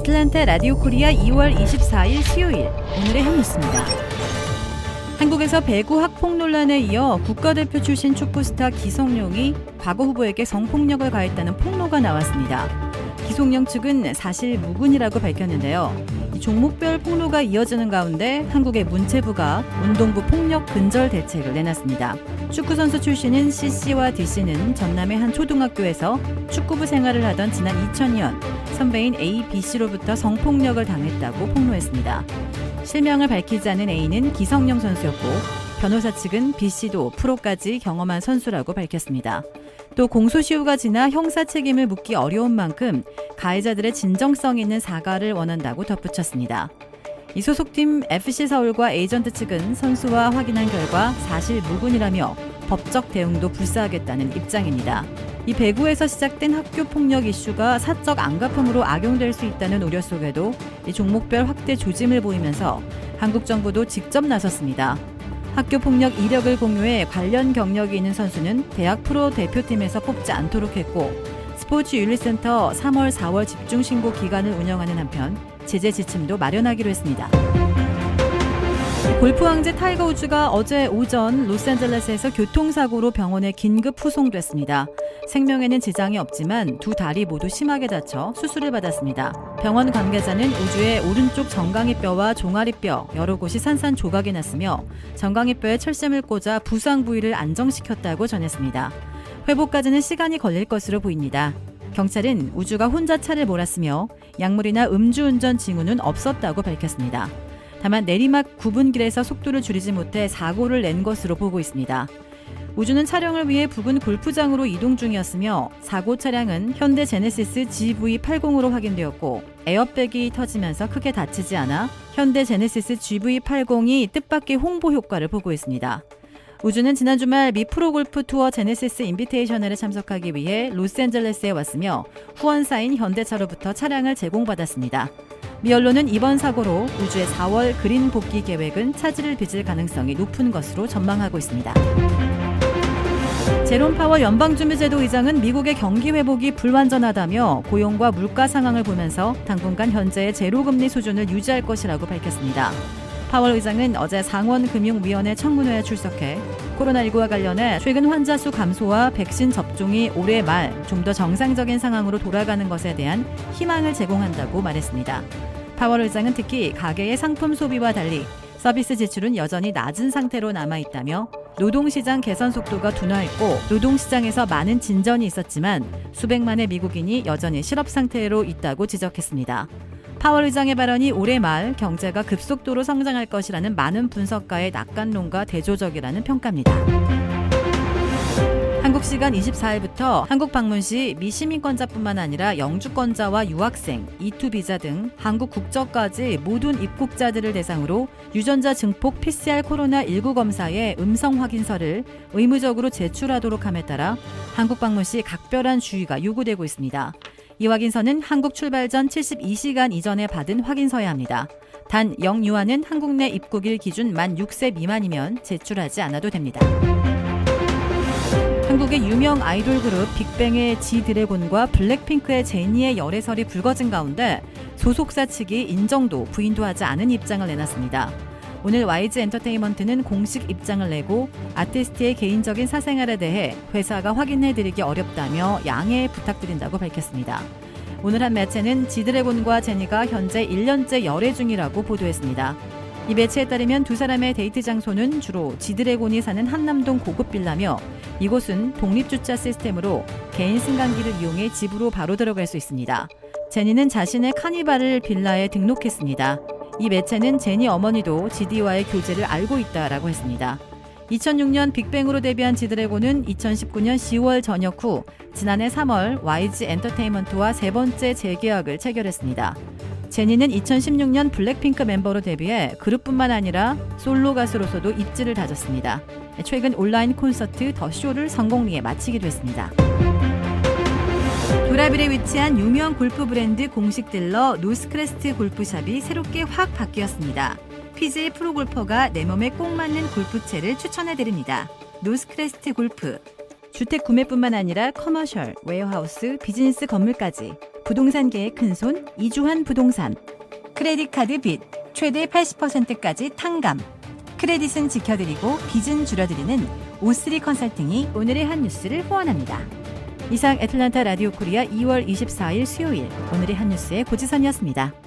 애틀랜타 라디오 코리아 2월 24일 수요일 오늘의 현뉴스입니다. 한국에서 배구 학폭 논란에 이어 국가대표 출신 축구스타 기성용이 과거 후보에게 성폭력을 가했다는 폭로가 나왔습니다. 기성용 측은 사실 무근이라고 밝혔는데요. 종목별 폭로가 이어지는 가운데 한국의 문체부가 운동부 폭력 근절 대책을 내놨습니다. 축구선수 출신인 C씨와 D씨는 전남의 한 초등학교에서 축구부 생활을 하던 지난 2000년 선배인 A, B씨로부터 성폭력을 당했다고 폭로했습니다. 실명을 밝히지 않은 A는 기성용 선수였고 변호사 측은 B씨도 프로까지 경험한 선수라고 밝혔습니다. 또 공소시효가 지나 형사 책임을 묻기 어려운 만큼 가해자들의 진정성 있는 사과를 원한다고 덧붙였습니다. 이 소속팀 FC서울과 에이전트 측은 선수와 확인한 결과 사실 무근이라며 법적 대응도 불사하겠다는 입장입니다. 이 배구에서 시작된 학교 폭력 이슈가 사적 안가품으로 악용될 수 있다는 우려 속에도 이 종목별 확대 조짐을 보이면서 한국 정부도 직접 나섰습니다. 학교 폭력 이력을 공유해 관련 경력이 있는 선수는 대학 프로 대표팀에서 뽑지 않도록 했고 스포츠윤리센터 3월, 4월 집중신고 기간을 운영하는 한편 제재 지침도 마련하기로 했습니다. 골프 왕제 타이거 우즈가 어제 오전 로스앤젤레스에서 교통사고로 병원에 긴급 후송됐습니다. 생명에는 지장이 없지만 두 다리 모두 심하게 다쳐 수술을 받았습니다. 병원 관계자는 우즈의 오른쪽 정강이뼈와 종아리뼈 여러 곳이 산산조각이 났으며 정강이뼈에 철샘을 꽂아 부상 부위를 안정시켰다고 전했습니다. 회복까지는 시간이 걸릴 것으로 보입니다. 경찰은 우즈가 혼자 차를 몰았으며 약물이나 음주운전 징후는 없었다고 밝혔습니다. 다만 내리막 구분길에서 속도를 줄이지 못해 사고를 낸 것으로 보고 있습니다. 우주는 촬영을 위해 부근 골프장으로 이동 중이었으며 사고 차량은 현대 제네시스 GV80으로 확인되었고 에어백이 터지면서 크게 다치지 않아 현대 제네시스 GV80이 뜻밖의 홍보 효과를 보고 있습니다. 우주는 지난 주말 미 프로골프 투어 제네시스 인비테이셔널에 참석하기 위해 로스앤젤레스에 왔으며 후원사인 현대차로부터 차량을 제공받았습니다. 미 언론은 이번 사고로 우주의 4월 그린 복귀 계획은 차질을 빚을 가능성이 높은 것으로 전망하고 있습니다. 제롬 파월 연방준비제도 의장은 미국의 경기 회복이 불완전하다며 고용과 물가 상황을 보면서 당분간 현재의 제로금리 수준을 유지할 것이라고 밝혔습니다. 파월 의장은 어제 상원금융위원회 청문회에 출석해 코로나19와 관련해 최근 환자 수 감소와 백신 접종이 올해 말 좀 더 정상적인 상황으로 돌아가는 것에 대한 희망을 제공한다고 말했습니다. 파월 의장은 특히 가계의 상품 소비와 달리 서비스 지출은 여전히 낮은 상태로 남아있다며 노동시장 개선 속도가 둔화했고 노동시장에서 많은 진전이 있었지만 수백만의 미국인이 여전히 실업 상태로 있다고 지적했습니다. 파월 의장의 발언이 올해 말 경제가 급속도로 성장할 것이라는 많은 분석가의 낙관론과 대조적이라는 평가입니다. 한국 시간 24일부터 한국 방문 시 미 시민권자뿐만 아니라 영주권자와 유학생, E2 비자 등 한국 국적까지 모든 입국자들을 대상으로 유전자 증폭 PCR 코로나19 검사의 음성 확인서를 의무적으로 제출하도록 함에 따라 한국 방문 시 각별한 주의가 요구되고 있습니다. 이 확인서는 한국 출발 전 72시간 이전에 받은 확인서야 합니다. 단 영유아는 한국 내 입국일 기준 만 6세 미만이면 제출하지 않아도 됩니다. 한국의 유명 아이돌 그룹 빅뱅의 지드래곤과 블랙핑크의 제니의 열애설이 불거진 가운데 소속사 측이 인정도 부인도 하지 않은 입장을 내놨습니다. 오늘 YG 엔터테인먼트는 공식 입장을 내고 아티스트의 개인적인 사생활에 대해 회사가 확인해드리기 어렵다며 양해 부탁드린다고 밝혔습니다. 오늘 한 매체는 지드래곤과 제니가 현재 1년째 열애 중이라고 보도했습니다. 이 매체에 따르면 두 사람의 데이트 장소는 주로 지드래곤이 사는 한남동 고급 빌라며 이곳은 독립주차 시스템으로 개인 승강기를 이용해 집으로 바로 들어갈 수 있습니다. 제니는 자신의 카니발을 빌라에 등록했습니다. 이 매체는 제니 어머니도 지디와의 교제를 알고 있다라고 했습니다. 2006년 빅뱅으로 데뷔한 지드래곤은 2019년 10월 전역 후 지난해 3월 YG 엔터테인먼트와 세 번째 재계약을 체결했습니다. 제니는 2016년 블랙핑크 멤버로 데뷔해 그룹뿐만 아니라 솔로 가수로서도 입지를 다졌습니다. 최근 온라인 콘서트 더 쇼를 성공리에 마치기도 했습니다. 도라빌에 위치한 유명 골프 브랜드 공식 딜러 노스크레스트 골프샵이 새롭게 확 바뀌었습니다. PGA 프로골퍼가 내 몸에 꼭 맞는 골프채를 추천해드립니다. 노스크레스트 골프. 주택 구매뿐만 아니라 커머셜, 웨어하우스, 비즈니스 건물까지 부동산계의 큰손 이주환 부동산, 크레딧 카드 빚 최대 80%까지 탕감, 크레딧은 지켜드리고 빚은 줄여드리는 O3 컨설팅이 오늘의 한 뉴스를 후원합니다. 이상 애틀란타 라디오 코리아 2월 24일 수요일 오늘의 한 뉴스의 고지선이었습니다.